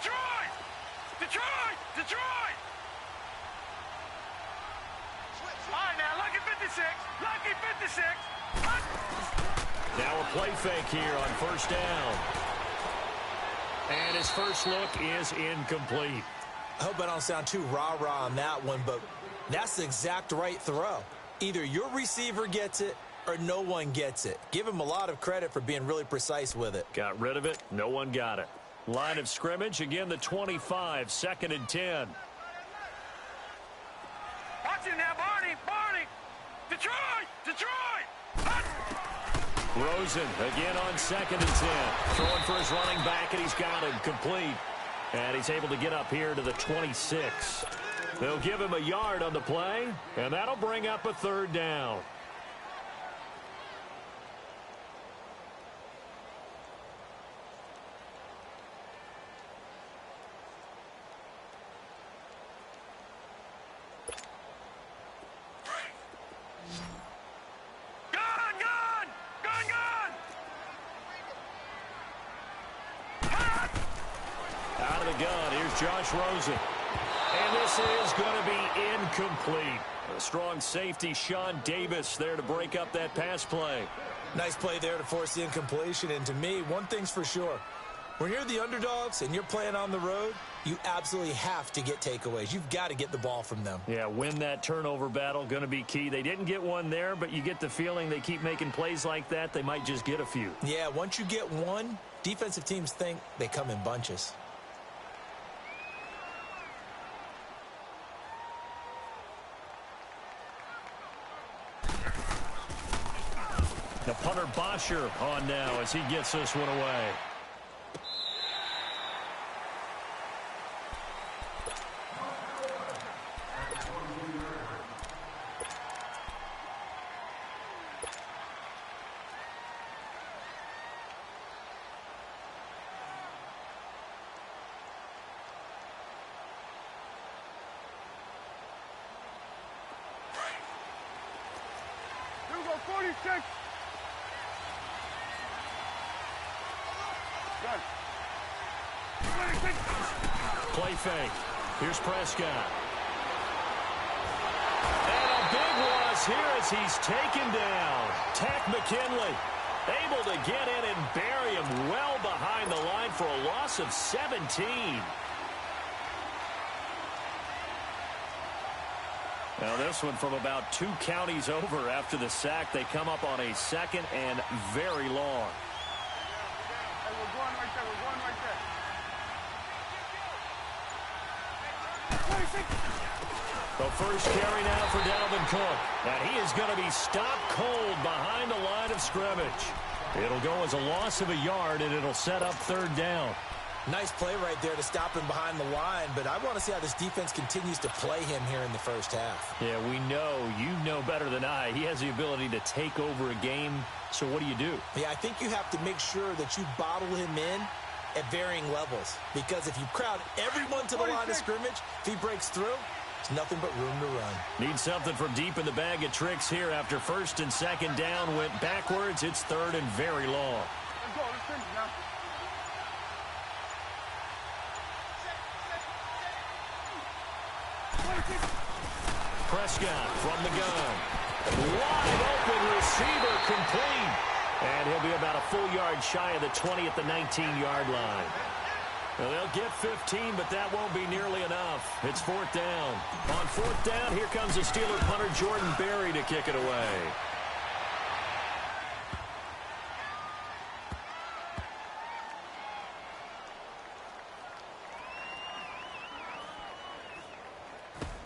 Detroit! Detroit! Detroit! All right, now, lucky 56. Lucky 56. Now a play fake here on first down. And his first look is incomplete. I hope I don't sound too rah-rah on that one, but that's the exact right throw. Either your receiver gets it or no one gets it. Give him a lot of credit for being really precise with it. Got rid of it. No one got it. Line of scrimmage, again the 25, 2nd and 10. Watch him now, Barney! Barney! Detroit! Detroit! Rosen again on 2nd and 10. Throwing for his running back, and he's got him complete. And he's able to get up here to the 26. They'll give him a yard on the play, and that'll bring up a 3rd down. Josh Rosen. And this is going to be incomplete. A strong safety, Sean Davis, there to break up that pass play. Nice play there to force the incompletion. And to me, one thing's for sure. When you're the underdogs and you're playing on the road, you absolutely have to get takeaways. You've got to get the ball from them. Yeah, win that turnover battle, going to be key. They didn't get one there, but you get the feeling they keep making plays like that, they might just get a few. Yeah, once you get one, defensive teams think they come in bunches. The punter Bosher on now as he gets this one away. Here we go, 46. Play fake. Here's Prescott. And a big loss here as he's taken down. Tack McKinley able to get in and bury him well behind the line for a loss of 17. Now this one from about 2 counties over after the sack. They come up on a 2nd and very long. Hey, we're going right there. We're going right there. The first carry now for Dalvin Cook. And he is going to be stopped cold behind the line of scrimmage. It'll go as a loss of a yard, and it'll set up 3rd down. Nice play right there to stop him behind the line, but I want to see how this defense continues to play him here in the first half. Yeah, we know. You know better than I. He has the ability to take over a game, so what do you do? Yeah, I think you have to make sure that you bottle him in at varying levels, because if you crowd everyone to the line of scrimmage, if he breaks through, there's nothing but room to run. Need something from deep in the bag of tricks here after 1st and 2nd down. Went backwards. It's 3rd and very long. Let's go. Let's finish now. Prescott from the gun. Wide open receiver complete. And he'll be about a full yard shy of the 20 at the 19-yard line. Well, they'll get 15, but that won't be nearly enough. It's 4th down. On 4th down, here comes the Steeler punter Jordan Berry to kick it away.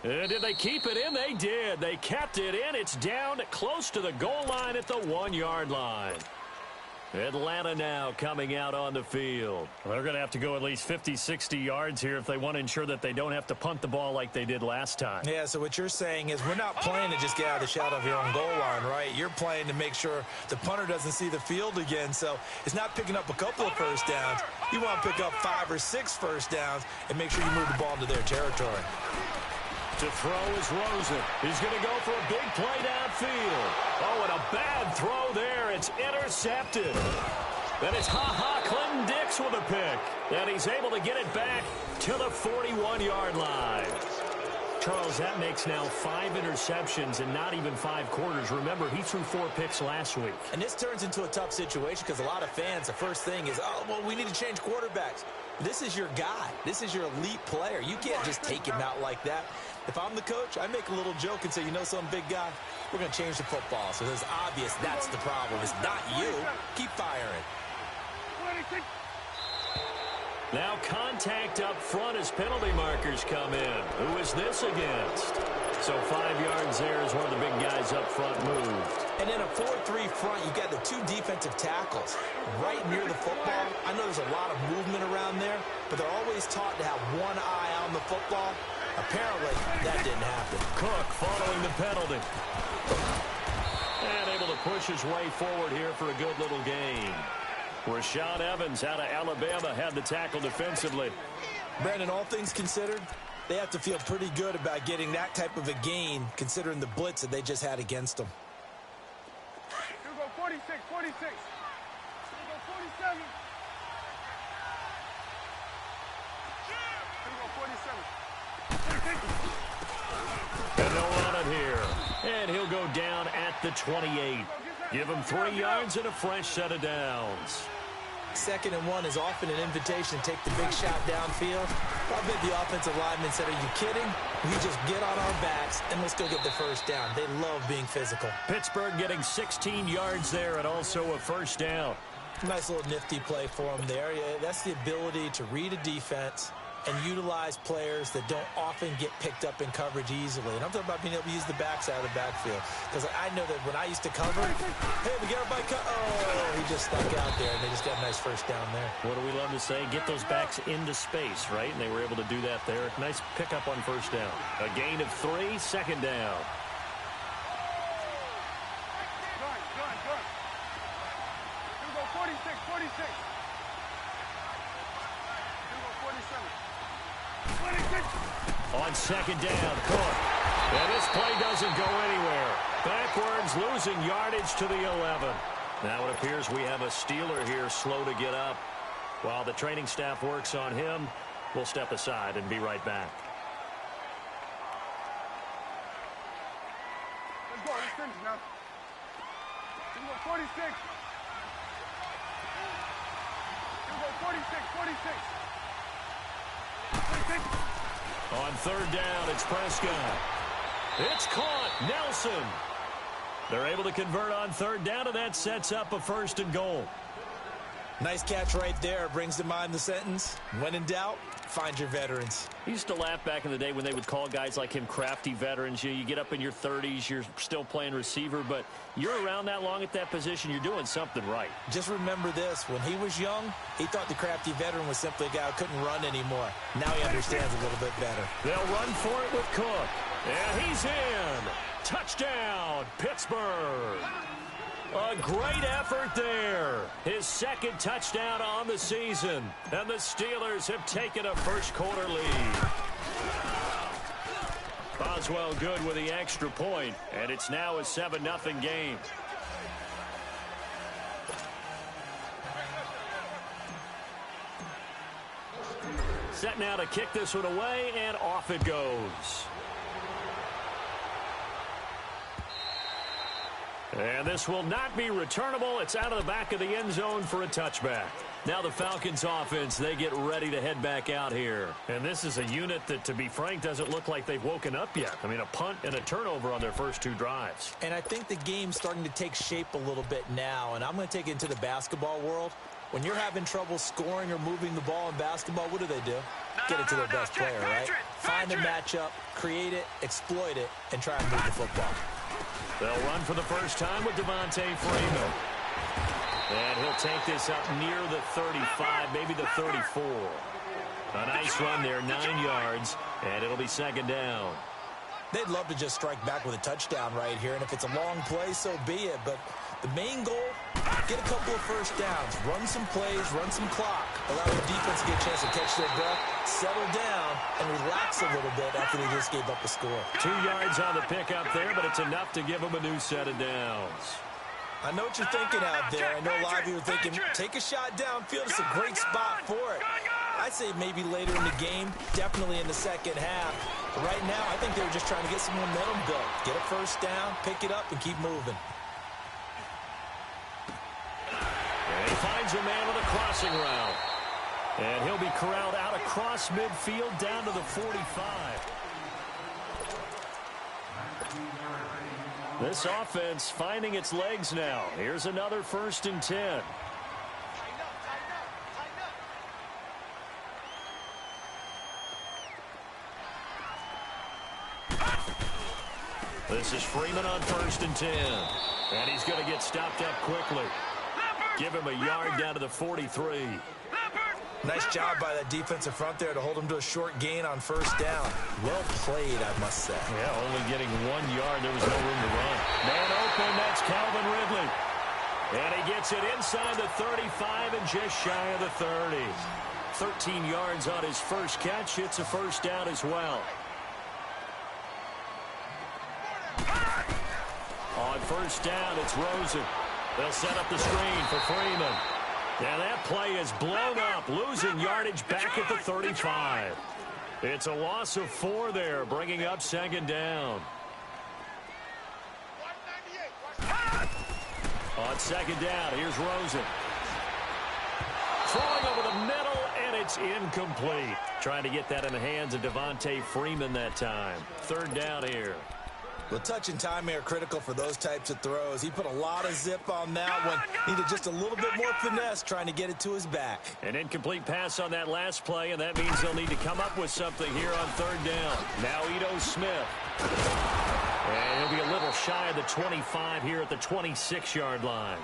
Did they keep it in? They did. They kept it in. It's down close to the goal line at the 1-yard line. Atlanta now coming out on the field. Well, they're going to have to go at least 50, 60 yards here if they want to ensure that they don't have to punt the ball like they did last time. Yeah, so what you're saying is we're not playing to just get out of the shadow of your own goal line, right? You're playing to make sure the punter doesn't see the field again. So it's not picking up a couple of first downs. You want to pick up 5 or 6 first downs and make sure you move the ball into their territory. To throw is Rosen. He's going to go for a big play downfield. Oh, and a bad throw there. It's intercepted. Then it's Clinton Dix with a pick. And he's able to get it back to the 41-yard line. Charles, that makes now 5 interceptions in not even 5 quarters. Remember, he threw 4 picks last week. And this turns into a tough situation because a lot of fans, the first thing is, oh, well, we need to change quarterbacks. This is your guy. This is your elite player. You can't just take him out like that. If I'm the coach, I make a little joke and say, you know something, big guy? We're going to change the football. So it's obvious that's the problem. It's not you. Keep firing. Now contact up front as penalty markers come in. Who is this against? So 5 yards there as one of the big guys up front moved. And in a 4-3 front, you got the 2 defensive tackles right near the football. I know there's a lot of movement around there, but they're always taught to have one eye on the football. Apparently, that didn't happen. Cook following the penalty. And able to push his way forward here for a good little gain. Rashaan Evans out of Alabama had the tackle defensively. Brandon, all things considered, they have to feel pretty good about getting that type of a gain considering the blitz that they just had against them. You go 46, 46. You go 47. You go 47. And they'll run it here. And he'll go down at the 28. Give him 3 yards and a fresh set of downs. 2nd and 1 is often an invitation to take the big shot downfield. I bet the offensive lineman said, are you kidding? We just get on our backs and let's go get the first down. They love being physical. Pittsburgh getting 16 yards there and also a first down. Nice little nifty play for him there. Yeah, that's the ability to read a defense and utilize players that don't often get picked up in coverage easily. And I'm talking about being able to use the backside of the backfield. Because I know that when I used to cover, hey, we got everybody cut. Oh, he just stuck out there, and they just got a nice first down there. What do we love to say? Get those backs into space, right? And they were able to do that there. Nice pickup on first down. A gain of 3, 2nd down. Good. You go 46, 46. You go 47. 26. On 2nd down, Cook. And this play doesn't go anywhere. Backwards, losing yardage to the 11. Now it appears we have a Steeler here slow to get up. While the training staff works on him, we'll step aside and be right back. Let's go. Let's finish now. You go 46. You go 46, 46. 46. On 3rd down, it's Prescott. It's caught. Nelson. They're able to convert on 3rd down, and that sets up a 1st and goal. Nice catch right there. Brings to mind the sentence, when in doubt, find your veterans. I used to laugh back in the day when they would call guys like him crafty veterans. You get up in your 30s, you're still playing receiver, but you're around that long at that position, you're doing something right. Just remember this, when he was young, he thought the crafty veteran was simply a guy who couldn't run anymore. Now he understands a little bit better. They'll run for it with Cook. And he's in. Touchdown, Pittsburgh. A great effort there. His 2nd touchdown on the season. And the Steelers have taken a first-quarter lead. Boswell good with the extra point, and it's now a 7-0 game. Set now to kick this one away, and off it goes. And this will not be returnable. It's out of the back of the end zone for a touchback. Now the Falcons offense, they get ready to head back out here. And this is a unit that, to be frank, doesn't look like they've woken up yet. I mean, a punt and a turnover on their first 2 drives. And I think the game's starting to take shape a little bit now. And I'm going to take it into the basketball world. When you're having trouble scoring or moving the ball in basketball, what do? Get it to their best player, right? Find a matchup, create it, exploit it, and try and move the football. They'll run for the first time with Devontae Freeman. And he'll take this up near the 35, maybe the 34. A nice run there, 9 yards, and it'll be 2nd down. They'd love to just strike back with a touchdown right here, and if it's a long play, so be it. But the main goal, get a couple of first downs, run some plays, run some clock, allow the defense to get a chance to catch their breath, settle down, and relax a little bit after they just gave up a score. 2 yards on the pickup there, but it's enough to give them a new set of downs. I know what you're thinking out there. I know a lot of you are thinking, take a shot downfield. It's a great spot for it. I'd say maybe later in the game, definitely in the second half. But right now, I think they were just trying to get some momentum built. Get a first down, pick it up, and keep moving. And he finds a man with a crossing route. And he'll be corralled out across midfield down to the 45. This offense finding its legs now. Here's another 1st and 10. This is Freeman on 1st and 10. And he's going to get stopped up quickly. Give him a yard down to the 43. Nice job by that defensive front there to hold him to a short gain on 1st down. Well played, I must say. Yeah, only getting 1 yard. There was no room to run. Man open, that's Calvin Ridley. And he gets it inside the 35 and just shy of the 30. 13 yards on his first catch. It's a 1st down as well. On 1st down, it's Rosen. They'll set up the screen for Freeman. And that play is blown up, losing yardage back at the 35. It's a loss of 4 there, bringing up 2nd down. On 2nd down, here's Rosen. Throwing over the middle, and it's incomplete. Trying to get that in the hands of Devontae Freeman that time. 3rd down here. Well, touch and time are critical for those types of throws. He put a lot of zip on that one. Needed just a little bit more finesse trying to get it to his back. An incomplete pass on that last play, and that means they'll need to come up with something here on 3rd down. Now Ito Smith. And he'll be a little shy of the 25 here at the 26-yard line.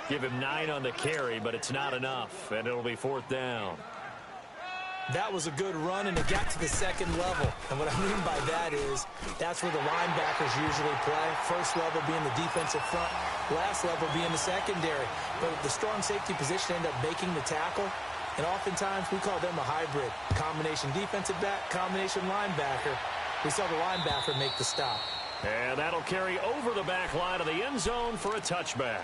Give him 9 on the carry, but it's not enough, and it'll be 4th down. That was a good run, and it got to the 2nd level. And what I mean by that is that's where the linebackers usually play. 1st level being the defensive front, last level being the secondary. But the strong safety position ended up making the tackle, and oftentimes we call them a hybrid. Combination defensive back, combination linebacker. We saw the linebacker make the stop. And that'll carry over the back line of the end zone for a touchback.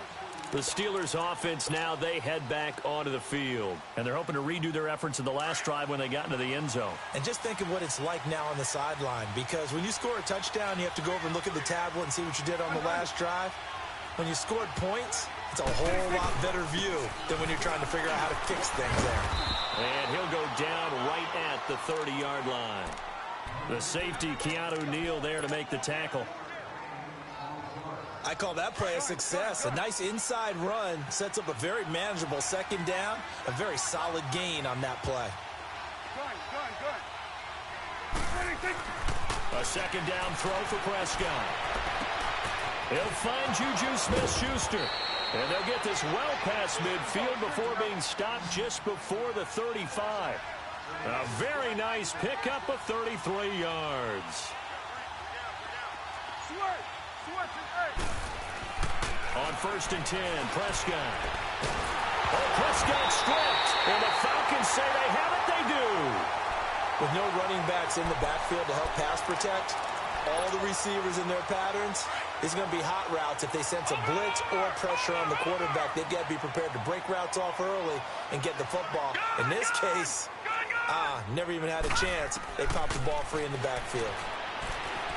The Steelers offense now, they head back onto the field. And they're hoping to redo their efforts in the last drive when they got into the end zone. And just think of what it's like now on the sideline. Because when you score a touchdown, you have to go over and look at the tablet and see what you did on the last drive. When you scored points, it's a whole lot better view than when you're trying to figure out how to fix things there. And he'll go down right at the 30-yard line. The safety, Keanu Neal, there to make the tackle. I call that play a success. A nice inside run sets up a very manageable 2nd down. A very solid gain on that play. A 2nd down throw for Prescott. He'll find Juju Smith-Schuster. And they'll get this well past midfield before being stopped just before the 35. A very nice pickup of 33 yards. On 1st and 10, Prescott. Oh, Prescott stripped. And the Falcons say they have it. They do. With no running backs in the backfield to help pass protect, all the receivers in their patterns, it's going to be hot routes. If they sense a blitz or pressure on the quarterback, they've got to be prepared to break routes off early and get the football. In this case, never even had a chance. They popped the ball free in the backfield.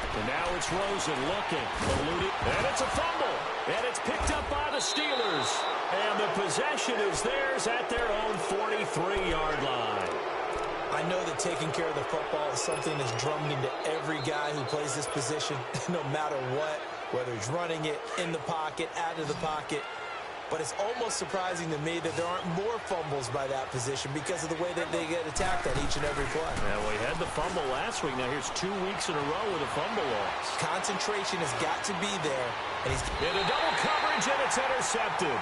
And now it's Rosen looking, eluded, and it's a fumble. And it's picked up by the Steelers. And the possession is theirs at their own 43-yard line. I know that taking care of the football is something that's drummed into every guy who plays this position, no matter what, whether he's running it, in the pocket, out of the pocket. But it's almost surprising to me that there aren't more fumbles by that position because of the way that they get attacked at each and every play. Yeah, we had the fumble last week. Now here's 2 weeks in a row with a fumble loss. Concentration has got to be there. And he's in a double coverage, and it's intercepted.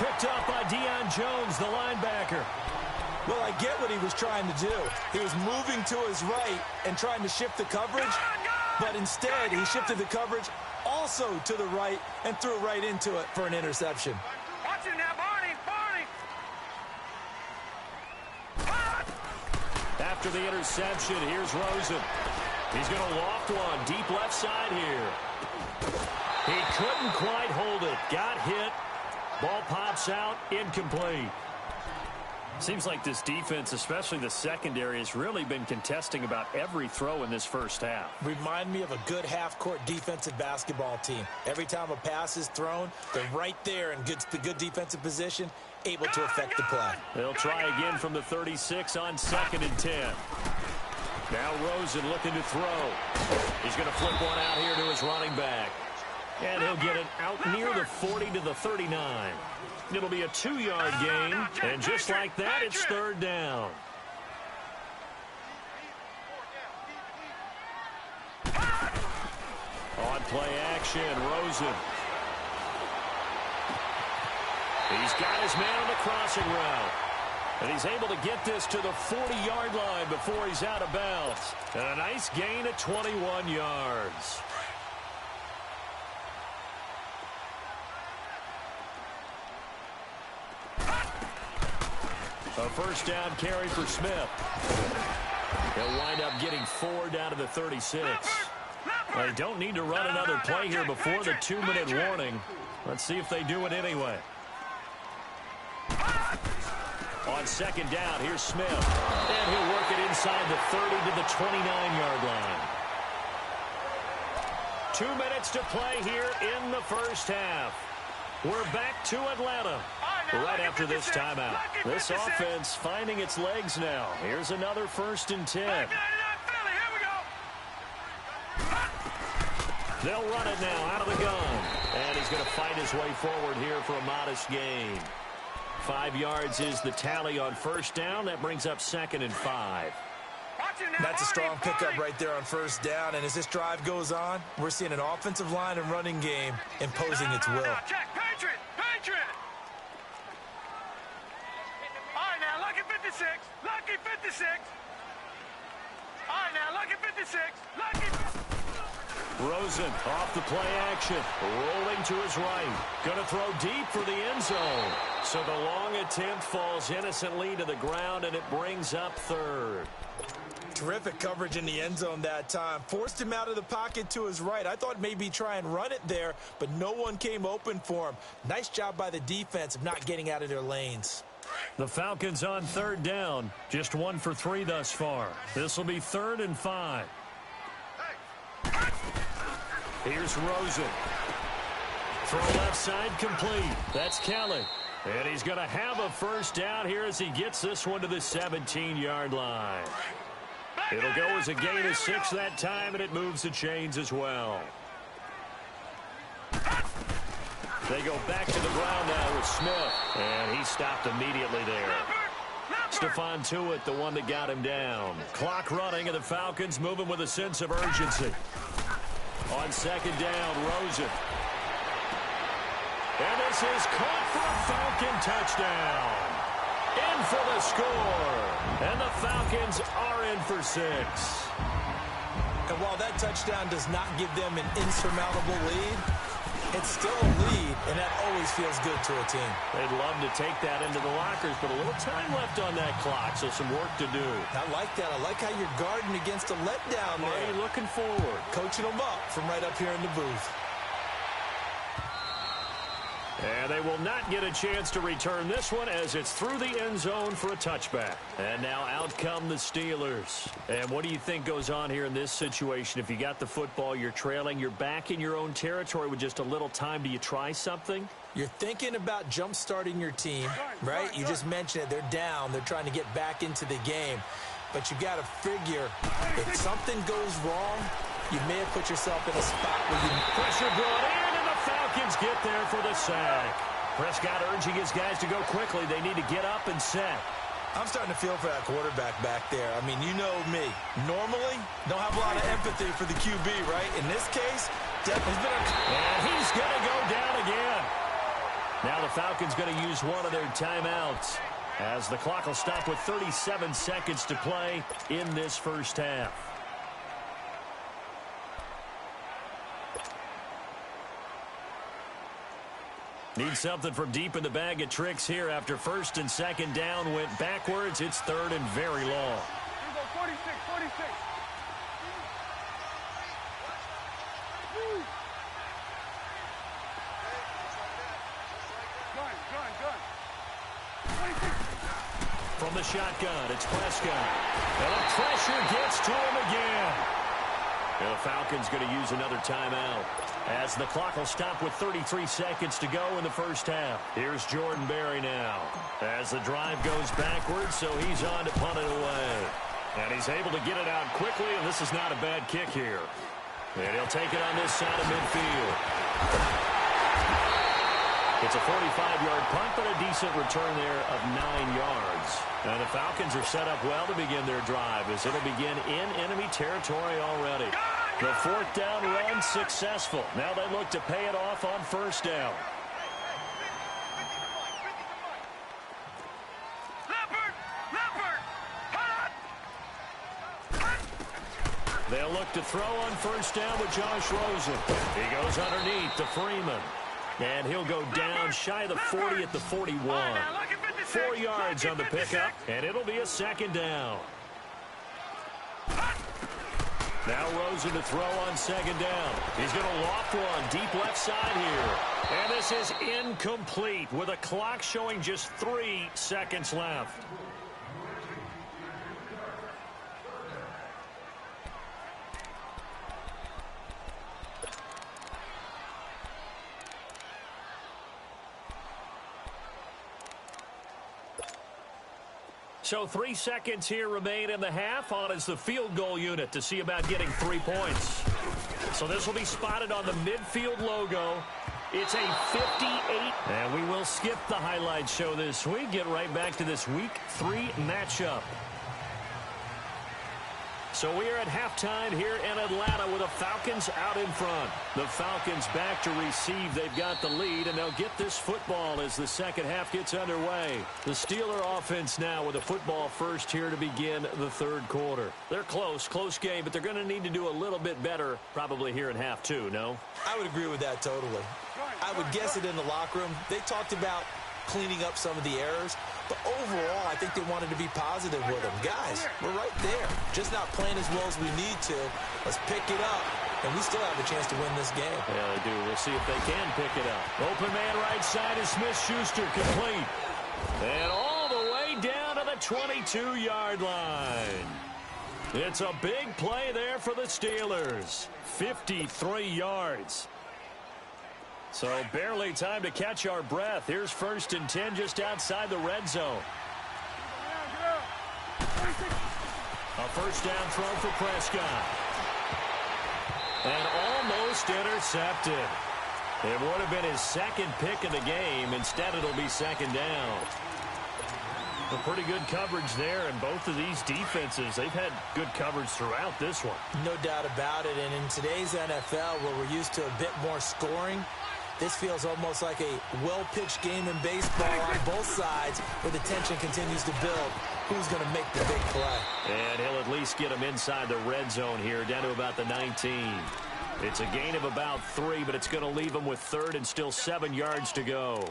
Picked up by Deion Jones, the linebacker. Well, I get what he was trying to do. He was moving to his right and trying to shift the coverage, but instead he shifted the coverage also to the right and threw right into it for an interception. Watch it now, Barney! After the interception, here's Rosen. He's going to loft one deep left side here. He couldn't quite hold it. Got hit. Ball pops out. Incomplete. Seems like this defense, especially the secondary, has really been contesting about every throw in this first half. Remind me of a good half-court defensive basketball team. Every time a pass is thrown, they're right there in good defensive position, able to affect the play. They'll try again from the 36 on 2nd and 10. Now Rosen looking to throw. He's going to flip one out here to his running back. And he'll get it out near the 40 to the 39. It'll be a 2-yard gain, and just like that, it's 3rd down. On play action, Rosen. He's got his man on the crossing route. And he's able to get this to the 40-yard line before he's out of bounds. And a nice gain of 21 yards. A first down carry for Smith. He'll wind up getting 4 down to the 36. They don't need to run another play here before the 2-minute warning. Let's see if they do it anyway. On 2nd down, here's Smith. And he'll work it inside the 30 to the 29-yard line. 2 minutes to play here in the first half. We're back to Atlanta right after this timeout. This offense finding its legs now. Here's another 1st and 10. They'll run it now out of the gun. And he's going to fight his way forward here for a modest gain. 5 yards is the tally on 1st down. That brings up 2nd and 5. That's a strong pickup right there on 1st down. And as this drive goes on, we're seeing an offensive line and running game imposing its will. Check, Patriot, Patriot. All right, now, lucky 56, lucky 56. All right, now, lucky 56, lucky. Rosen off the play action, rolling to his right. Going to throw deep for the end zone. So the long attempt falls innocently to the ground, and it brings up 3rd. Terrific coverage in the end zone that time. Forced him out of the pocket to his right. I thought maybe try and run it there, but no one came open for him. Nice job by the defense of not getting out of their lanes. The Falcons on 3rd down. Just 1 for 3 thus far. This will be 3rd and 5. Here's Rosen. Throw left side complete. That's Kelly. And he's going to have a first down here as he gets this one to the 17-yard line. It'll go as a gain of 6 that time, and it moves the chains as well. They go back to the ground now with Smith. And he stopped immediately there. Stephon Tuitt, the one that got him down. Clock running, and the Falcons moving with a sense of urgency. On 2nd down, Rosen. And this is caught for a Falcon touchdown. In for the score. And the Falcons are in for 6. And while that touchdown does not give them an insurmountable lead, it's still a lead, and that always feels good to a team. They'd love to take that into the lockers, but a little time left on that clock, so some work to do. I like that. I like how you're guarding against a letdown there. Marty looking forward. Coaching them up from right up here in the booth. And they will not get a chance to return this one as it's through the end zone for a touchback. And now out come the Steelers. And what do you think goes on here in this situation? If you got the football, you're trailing, you're back in your own territory with just a little time. Do you try something? You're thinking about jump-starting your team, right? You just mentioned it. They're down. They're trying to get back into the game. But you got to figure if something goes wrong, you may have put yourself in a spot where you... Pressure brought in, and the Falcons get there for the sack. Prescott urging his guys to go quickly. They need to get up and set. I'm starting to feel for that quarterback back there. I mean, you know me. Normally, don't have a lot of empathy for the QB, right? In this case, definitely been a... And he's going to go down again. Now the Falcons going to use one of their timeouts as the clock will stop with 37 seconds to play in this first half. Need something from deep in the bag of tricks here after 1st and 2nd down went backwards. It's 3rd and very long. Here we go, 46, 46. From the shotgun, it's Prescott. And the pressure gets to him again. And the Falcons going to use another timeout, as the clock will stop with 33 seconds to go in the first half. Here's Jordan Berry now, as the drive goes backwards, so he's on to punt it away. And he's able to get it out quickly, and this is not a bad kick here. And he'll take it on this side of midfield. It's a 45-yard punt, but a decent return there of 9 yards. And the Falcons are set up well to begin their drive, as it'll begin in enemy territory already. The fourth down run successful. Now they look to pay it off on first down. They'll look to throw on first down with Josh Rosen. He goes underneath to Freeman. And he'll go down shy of the 40 at the 41. 4 yards on the pickup, and it'll be a second down. Now Rosen to throw on second down. He's going to loft one deep left side here. And this is incomplete with a clock showing just 3 seconds left. So 3 seconds here remain in the half. On is the field goal unit to see about getting 3 points. So this will be spotted on the midfield logo. It's a 58. And we will skip the highlight show this week. Get right back to this week 3 matchup. So we are at halftime here in Atlanta with the Falcons out in front. The Falcons back to receive. They've got the lead, and they'll get this football as the second half gets underway. The Steeler offense now with a football first here to begin the third quarter. They're close game, but they're going to need to do a little bit better probably here in half 2, no? I would agree with that totally. I would guess it in the locker room. They talked about cleaning up some of the errors, but overall I think they wanted to be positive with them. Guys, we're right there, just not playing as well as we need to. Let's pick it up, and we still have a chance to win this game. Yeah, they do. We'll see if they can pick it up. Open man right side is Smith-Schuster, complete. And all the way down to the 22-yard line. It's a big play there for the Steelers. 53 yards. So barely time to catch our breath. Here's 1st and 10 just outside the red zone. A first down throw for Prescott. And almost intercepted. It would have been his second pick of the game. Instead, it'll be second down. A pretty good coverage there, and both of these defenses, they've had good coverage throughout this one. No doubt about it, and in today's NFL, where we're used to a bit more scoring, this feels almost like a well-pitched game in baseball on both sides, where the tension continues to build. Who's going to make the big play? And he'll at least get him inside the red zone here, down to about the 19. It's a gain of about 3, but it's going to leave him with 3rd and still 7 yards to go.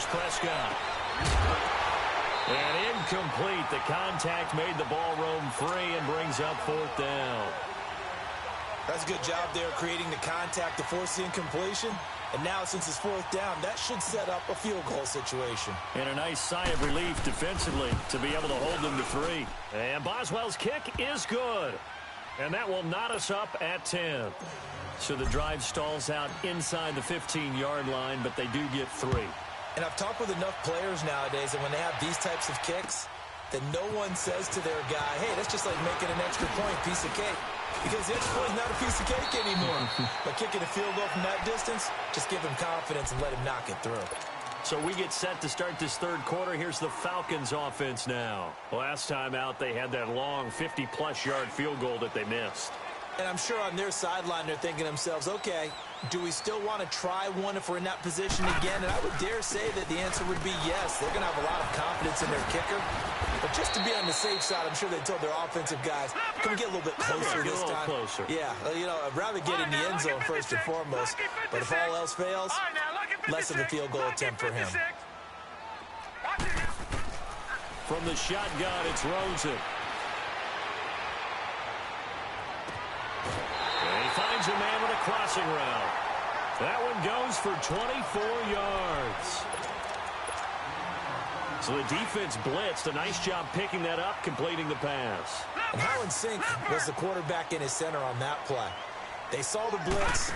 Prescott. And incomplete. The contact made the ball roam free and brings up 4th down. That's a good job there creating the contact to force the incompletion. And now, since it's 4th down, that should set up a field goal situation. And a nice sigh of relief defensively to be able to hold them to 3. And Boswell's kick is good. And that will knot us up at 10. So the drive stalls out inside the 15-yard line, but they do get 3. And I've talked with enough players nowadays that when they have these types of kicks, that no one says to their guy, hey, that's just like making an extra point, piece of cake. Because the extra point is not a piece of cake anymore. But kicking a field goal from that distance, just give him confidence and let him knock it through. So we get set to start this third quarter. Here's the Falcons offense now. Last time out, they had that long 50-plus yard field goal that they missed. And I'm sure on their sideline, they're thinking to themselves, okay, do we still want to try one if we're in that position again? And I would dare say that the answer would be yes. They're going to have a lot of confidence in their kicker. But just to be on the safe side, I'm sure they told their offensive guys, can we get a little bit closer this time? Closer. Yeah, you know, I'd rather get in the end zone first and foremost. But if all else fails, less of a field goal attempt for him. From the shotgun, it's Rosen. And he finds a man with a crossing route. That one goes for 24 yards. So the defense blitzed. A nice job picking that up, completing the pass. And how in sync was the quarterback in his center on that play? They saw the blitz,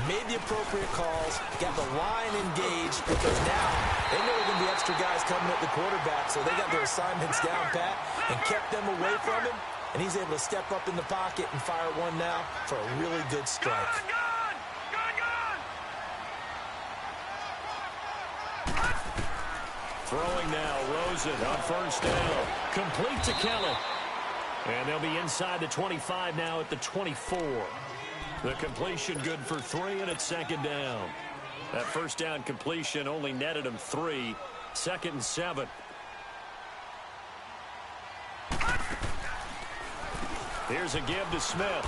made the appropriate calls, got the line engaged, because now they know there are going to be extra guys coming at the quarterback, so they got their assignments down pat and kept them away from him, and he's able to step up in the pocket and fire one now for a really good strike. Throwing now, Rosen on first down. Complete to Kelly. And they'll be inside the 25 now at the 24. The completion good for 3, and it's second down. That first down completion only netted him 3. 2nd and 7. Here's a give to Smith.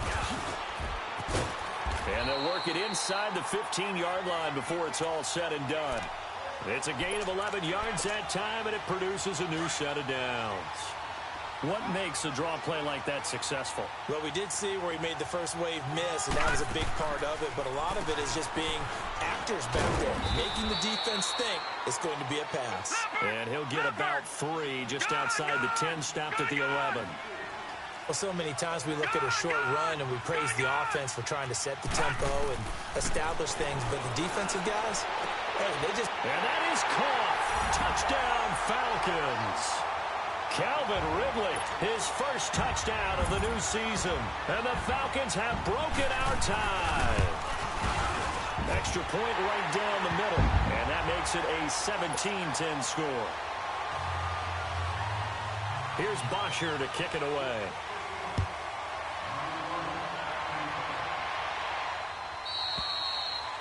And they'll work it inside the 15-yard line before it's all said and done. It's a gain of 11 yards that time, and it produces a new set of downs. What makes a draw play like that successful? Well, we did see where he made the first wave miss, and that was a big part of it. But a lot of it is just being actors back there, making the defense think it's going to be a pass. And he'll get about 3 just outside the 10, stopped at the 11. Well, so many times we look at a short run and we praise the offense for trying to set the tempo and establish things, but the defensive guys, hey, they just... And that is caught. Touchdown, Falcons. Calvin Ridley, his first touchdown of the new season. And the Falcons have broken our tie. Extra point right down the middle. And that makes it a 17-10 score. Here's Bosher to kick it away.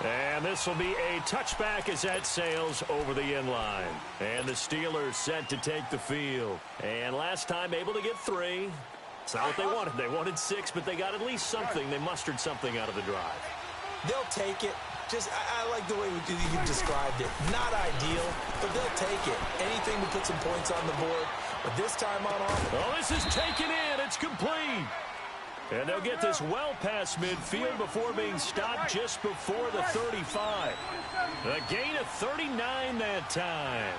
And this will be a touchback as that sails over the end line. And the Steelers set to take the field. And last time able to get 3. It's not what they wanted. They wanted 6, but they got at least something. They mustered something out of the drive. They'll take it. Just, I like the way you described it. Not ideal, but they'll take it. Anything to put some points on the board. But this time on offense. Oh, this is taken in. It's complete. And they'll get this well past midfield before being stopped just before the 35. A gain of 39 that time.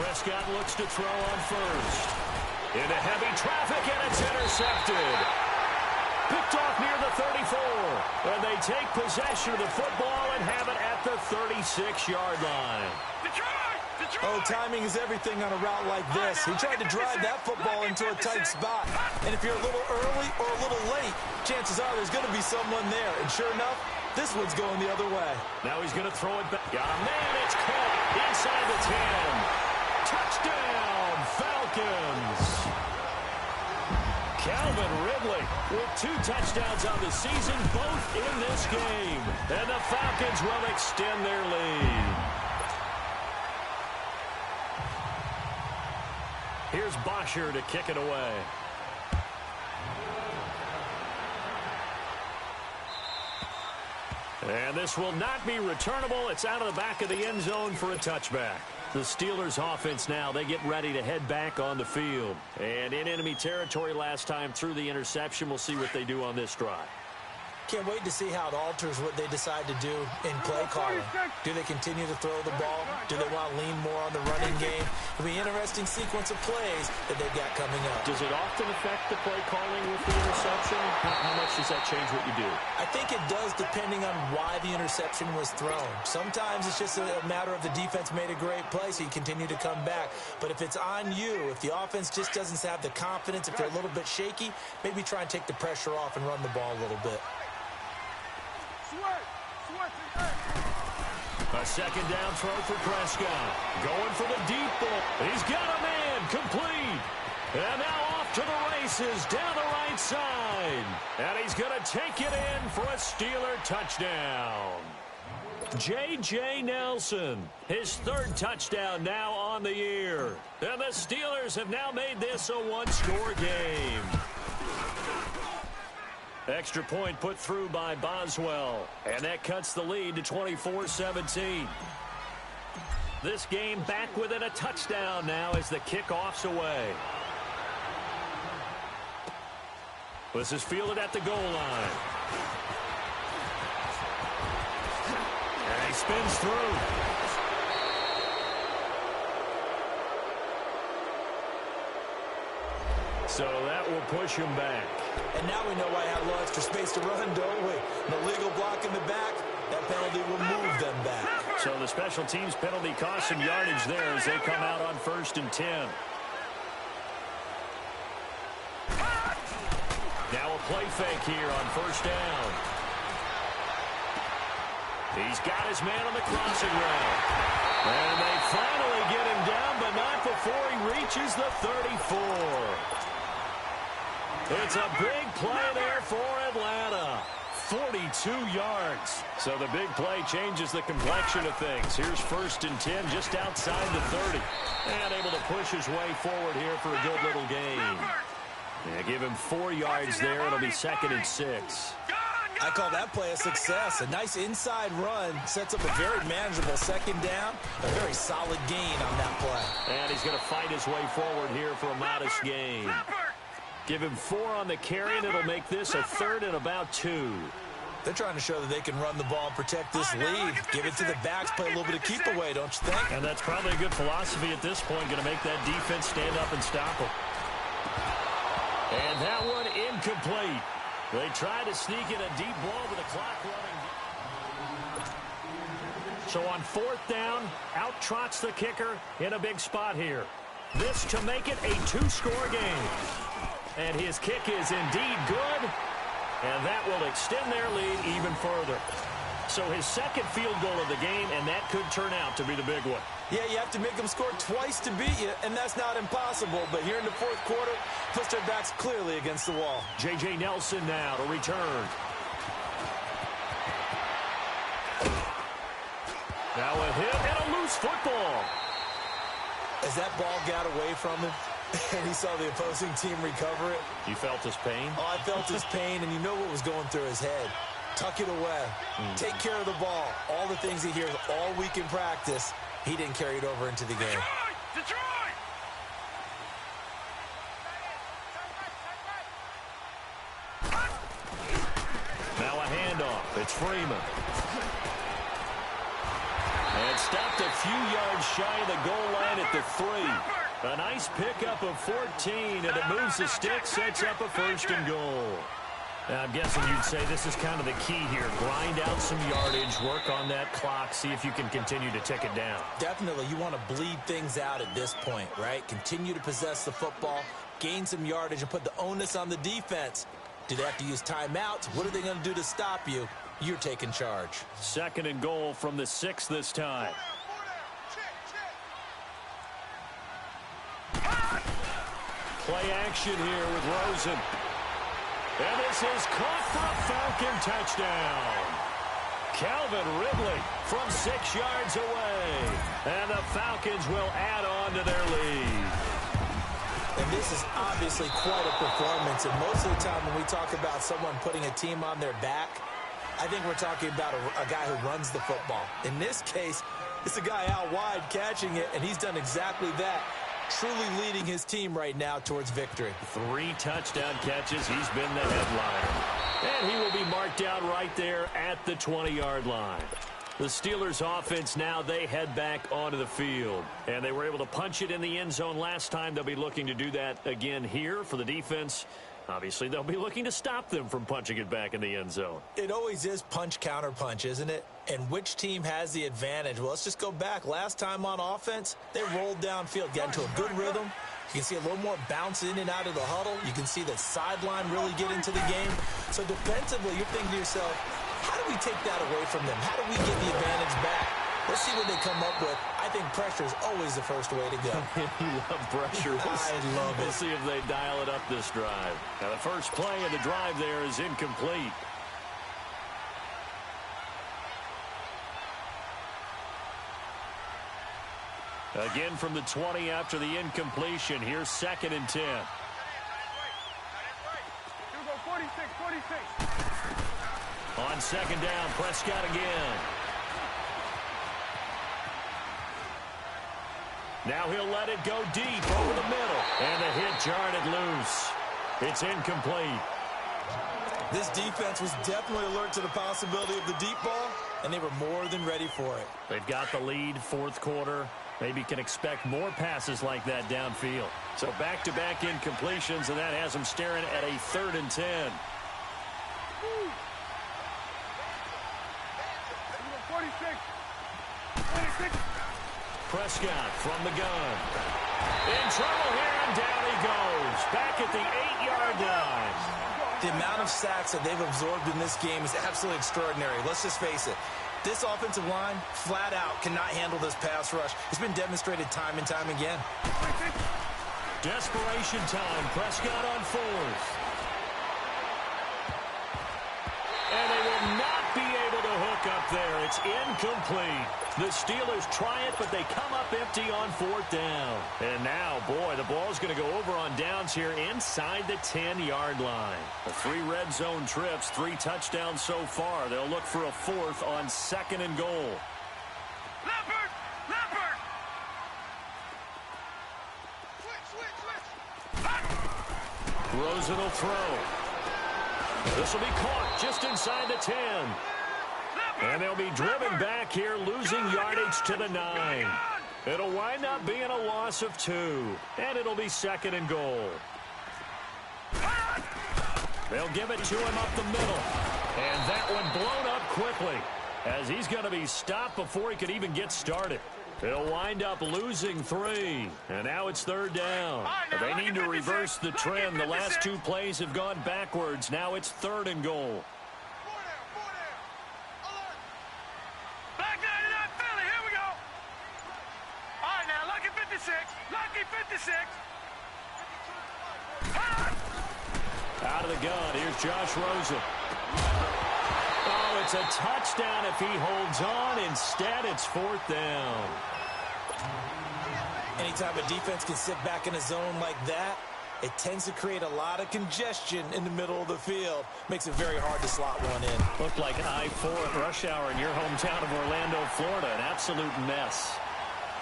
Prescott looks to throw on first. Into heavy traffic, and it's intercepted. Picked off near the 34. And they take possession of the football and have it at the 36-yard line. Oh, timing is everything on a route like this. He tried to drive that football into a tight spot. And if you're a little early or a little late, chances are there's going to be someone there. And sure enough, this one's going the other way. Now he's going to throw it back. Got a man, it's caught inside the 10. Touchdown, Falcons. Calvin Ridley with 2 touchdowns on the season, both in this game. And the Falcons will extend their lead. Here's Bosher to kick it away. And this will not be returnable. It's out of the back of the end zone for a touchback. The Steelers offense now, they get ready to head back on the field. And in enemy territory last time through the interception. We'll see what they do on this drive. Can't wait to see how it alters what they decide to do in play calling. Do they continue to throw the ball? Do they want to lean more on the running game? It'll be an interesting sequence of plays that they've got coming up. Does it often affect the play calling with the interception? How much does that change what you do? I think it does, depending on why the interception was thrown. Sometimes it's just a matter of the defense made a great play, so you continue to come back. But if it's on you, if the offense just doesn't have the confidence, if they're a little bit shaky, maybe try and take the pressure off and run the ball a little bit. A second down throw for Prescott. Going for the deep ball. He's got a man complete. And now off to the races down the right side. And he's going to take it in for a Steeler touchdown. J.J. Nelson, his 3rd touchdown now on the year. And the Steelers have now made this a 1-score game. Extra point put through by Boswell. And that cuts the lead to 24-17. This game back within a touchdown now as the kickoff's away. This is fielded at the goal line. And he spins through. So that will push him back. And now we know why I have a little extra space to run, don't we? An illegal block in the back. That penalty will move them back. So the special teams penalty costs some yardage there as they come out on 1st and 10. Now a play fake here on 1st down. He's got his man on the crossing route. And they finally get him down, but not before he reaches the 34. It's a big play there for Atlanta. 42 yards. So the big play changes the complexion of things. Here's 1st and 10 just outside the 30. And able to push his way forward here for a good little gain. Yeah, give him 4 yards there. It'll be 2nd and 6. I call that play a success. A nice inside run sets up a very manageable 2nd down. A very solid gain on that play. And he's going to fight his way forward here for a modest gain. Give him 4 on the carry, and it'll make this a 3rd and about 2. They're trying to show that they can run the ball and protect this lead. Give it to the backs, play a little bit of keep away, don't you think? And that's probably a good philosophy at this point, going to make that defense stand up and stop them. And that one incomplete. They tried to sneak in a deep ball with the clock running. So on 4th down, out trots the kicker in a big spot here. This to make it a 2-score game. And his kick is indeed good. And that will extend their lead even further. So his 2nd field goal of the game, and that could turn out to be the big one. Yeah, you have to make them score twice to beat you, and that's not impossible. But here in the 4th quarter, puts their backs clearly against the wall. J.J. Nelson now to return. Now a hit and a loose football. As that ball got away from him, and he saw the opposing team recover it. You felt his pain? Oh, I felt his pain, and you know what was going through his head. Tuck it away. Take care of the ball. All the things he hears all week in practice, he didn't carry it over into the game. Detroit! Now a handoff. It's Freeman. And stopped a few yards shy of the goal line at the 3. A nice pickup of 14, and it moves the stick, sets up a 1st and goal. Now, I'm guessing you'd say this is kind of the key here. Grind out some yardage, work on that clock, see if you can continue to tick it down. Definitely, you want to bleed things out at this point, right? Continue to possess the football, gain some yardage, and put the onus on the defense. Do they have to use timeouts? What are they going to do to stop you? You're taking charge. 2nd and goal from the 6 this time. Play action here with Rosen. And this is caught for a Falcon touchdown. Calvin Ridley from 6 yards away. And the Falcons will add on to their lead. And this is obviously quite a performance. And most of the time when we talk about someone putting a team on their back, I think we're talking about a guy who runs the football. In this case, it's a guy out wide catching it, and he's done exactly that. Truly leading his team right now towards victory. 3 touchdown catches. He's been the headliner. And he will be marked down right there at the 20-yard line. The Steelers offense now, they head back onto the field. And they were able to punch it in the end zone last time. They'll be looking to do that again here for the defense. Obviously, they'll be looking to stop them from punching it back in the end zone. It always is punch, counter punch, isn't it? And which team has the advantage? Well, let's just go back. Last time on offense, they rolled downfield, got into a good rhythm. You can see a little more bounce in and out of the huddle. You can see the sideline really get into the game. So defensively, you're thinking to yourself, how do we take that away from them? How do we get the advantage back? Let's see what they come up with. I think pressure is always the first way to go. You love pressure. I love it. We'll see if they dial it up this drive. Now, the first play of the drive there is incomplete. Again from the 20 after the incompletion. Here's 2nd and 10. Here we go, 46. On 2nd down, Prescott again. Now he'll let it go deep over the middle. And the hit jarred it loose. It's incomplete. This defense was definitely alert to the possibility of the deep ball, and they were more than ready for it. They've got the lead, fourth quarter. Maybe can expect more passes like that downfield. So back-to-back incompletions, and that has them staring at a 3rd and 10. 46. Prescott from the gun. In trouble here, and down he goes. Back at the 8-yard line. The amount of sacks that they've absorbed in this game is absolutely extraordinary. Let's just face it. This offensive line, flat out, cannot handle this pass rush. It's been demonstrated time and time again. Desperation time. Prescott on 4th. And they will not be able to hook up there. It's incomplete. The Steelers try it, but they come up empty on 4th down. And now, boy, the ball's going to go over on downs here inside the 10-yard line. The 3 red zone trips, 3 touchdowns so far. They'll look for a 4th on 2nd and goal. Leopard! Leopard! Switch! Rosen will throw. This will be caught just inside the 10. And they'll be driven back here, losing yardage to the 9. It'll wind up being a loss of 2. And it'll be 2nd and goal. They'll give it to him up the middle. And that one blown up quickly, as he's going to be stopped before he could even get started. They'll wind up losing 3. And now it's 3rd down. They need to reverse the trend. The last 2 plays have gone backwards. Now it's 3rd and goal. Black 99 Philly, here we go. All right, now, lucky 56. Lucky 56. Out of the gun, here's Josh Rosen. Oh, it's a touchdown if he holds on. Instead, it's 4th down. Anytime a defense can sit back in a zone like that, it tends to create a lot of congestion in the middle of the field. Makes it very hard to slot one in. Looked like I-4 at rush hour in your hometown of Orlando, Florida. An absolute mess.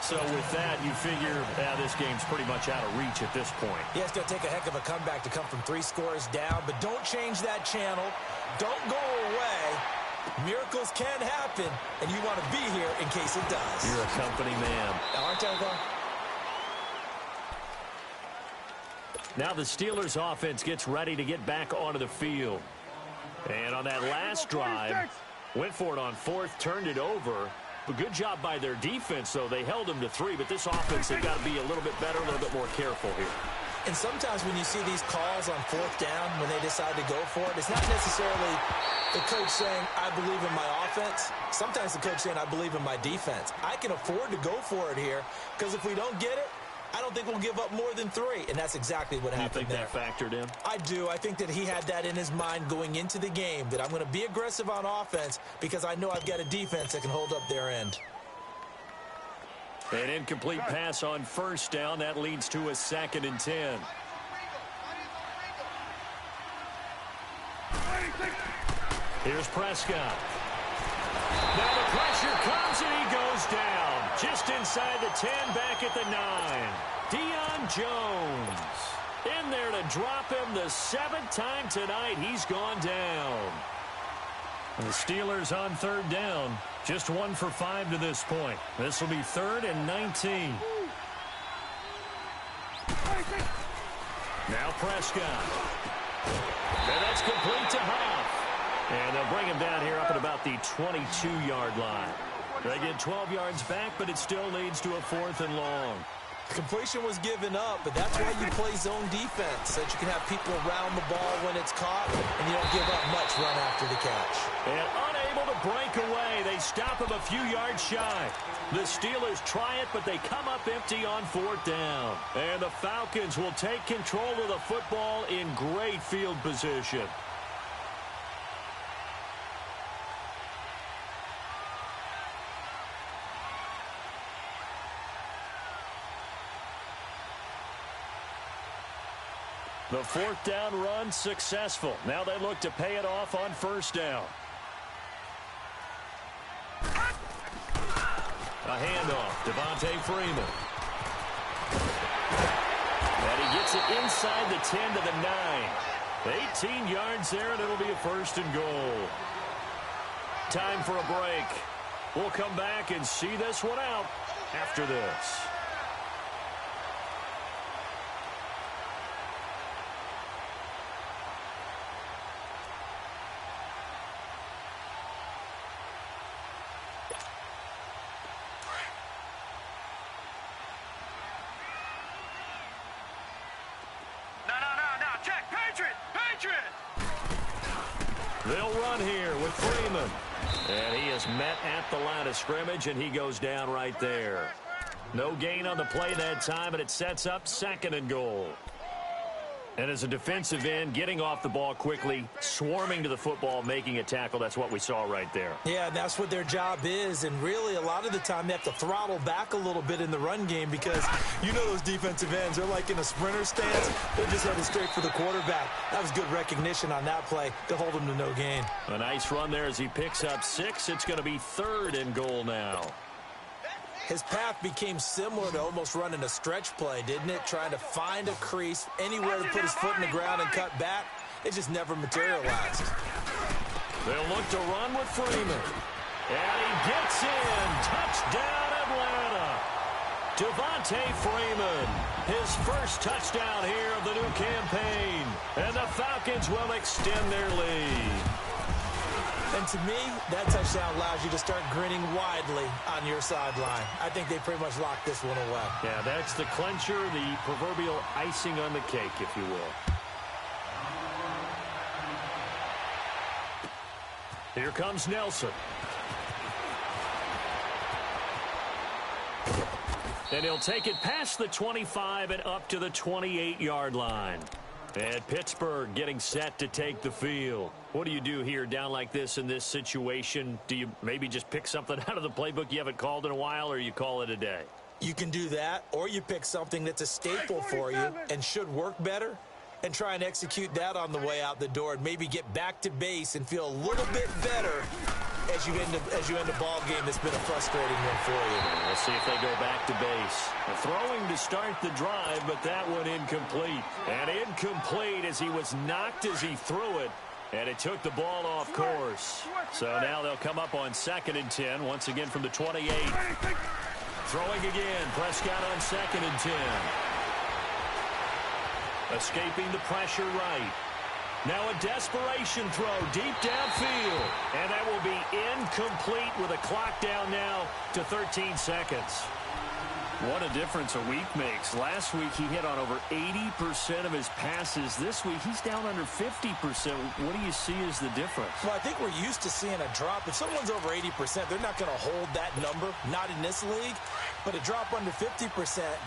So with that, you figure this game's pretty much out of reach at this point. Yeah, it's going to take a heck of a comeback to come from 3 scores down, but don't change that channel. Don't go away. Miracles can happen, and you want to be here in case it does. You're a company man. Aren't I, though? Now the Steelers offense gets ready to get back onto the field. And on that last drive, went for it on 4th, turned it over. But good job by their defense, though. They held them to 3, but this offense, they've got to be a little bit better, a little bit more careful here. And sometimes when you see these calls on 4th down, when they decide to go for it, it's not necessarily the coach saying, I believe in my offense. Sometimes the coach saying, I believe in my defense. I can afford to go for it here, because if we don't get it, I don't think we'll give up more than 3, and that's exactly what happened there. You think that factored in? I do. I think that he had that in his mind going into the game, that I'm going to be aggressive on offense because I know I've got a defense that can hold up their end. An incomplete pass on 1st down. That leads to a 2nd and 10. Here's Prescott. Now the pressure comes and he goes down. Just inside the 10, back at the 9. Deion Jones in there to drop him the 7th time tonight. He's gone down. And the Steelers on 3rd down. Just 1 for 5 to this point. This will be 3rd and 19. Now Prescott. And that's complete to Huff. And they'll bring him down here up at about the 22-yard line. They get 12 yards back, but it still leads to a 4th and long. Completion was given up, but that's why you play zone defense, so that you can have people around the ball when it's caught, and you don't give up much run after the catch. And unable to break away, they stop him a few yards shy. The Steelers try it, but they come up empty on 4th down. And the Falcons will take control of the football in great field position. The 4th down run successful. Now they look to pay it off on 1st down. A handoff. Devontae Freeman. And he gets it inside the 10 to the 9. 18 yards there, and it'll be a 1st and goal. Time for a break. We'll come back and see this one out after this. They'll run here with Freeman. And he is met at the line of scrimmage, and he goes down right there. No gain on the play that time, and it sets up 2nd and goal. And as a defensive end, getting off the ball quickly, swarming to the football, making a tackle, that's what we saw right there. Yeah, and that's what their job is. And really, a lot of the time, they have to throttle back a little bit in the run game because you know those defensive ends, they're like in a sprinter stance. They're just headed straight for the quarterback. That was good recognition on that play to hold him to no gain. A nice run there as he picks up 6. It's going to be 3rd and goal now. His path became similar to almost running a stretch play, didn't it? Trying to find a crease, anywhere to put his foot in the ground and cut back. It just never materialized. They'll look to run with Freeman. And he gets in. Touchdown, Atlanta. Devontae Freeman, his first touchdown here of the new campaign. And the Falcons will extend their lead. And to me, that touchdown allows you to start grinning widely on your sideline. I think they pretty much locked this one away. Yeah, that's the clincher, the proverbial icing on the cake, if you will. Here comes Nelson. And he'll take it past the 25 and up to the 28-yard line. And Pittsburgh getting set to take the field. What do you do here down like this in this situation? Do you maybe just pick something out of the playbook you haven't called in a while, or you call it a day? You can do that, or you pick something that's a staple for you and should work better and try and execute that on the way out the door and maybe get back to base and feel a little bit better as you end a ball game that's been a frustrating one for you. We'll see if they go back to base. Throwing to start the drive, but that one incomplete. And incomplete as he was knocked as he threw it, and it took the ball off course. So now they'll come up on 2nd and 10, once again from the 28. Throwing again, Prescott on 2nd and 10. Escaping the pressure right. Now a desperation throw deep downfield. And that will be incomplete with a clock down now to 13 seconds. What a difference a week makes. Last week he hit on over 80% of his passes. This week he's down under 50%. What do you see as the difference? Well, I think we're used to seeing a drop. If someone's over 80%, they're not going to hold that number, not in this league. But a drop under 50%,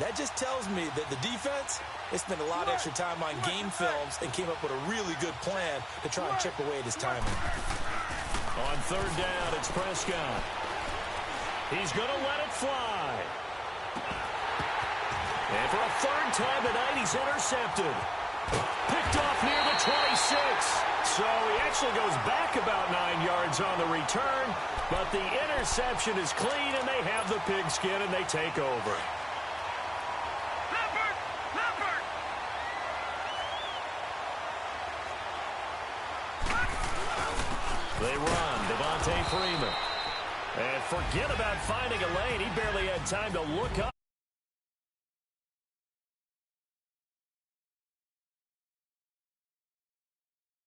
that just tells me that the defense, they spent a lot of extra time on game films and came up with a really good plan to try and chip away at his timing. On 3rd down, it's Prescott. He's going to let it fly. And for a 3rd time tonight, he's intercepted. Picked off near the 26. So he actually goes back about 9 yards on the return. But the interception is clean, and they have the pigskin, and they take over. They run. Devontae Freeman. And forget about finding a lane. He barely had time to look up.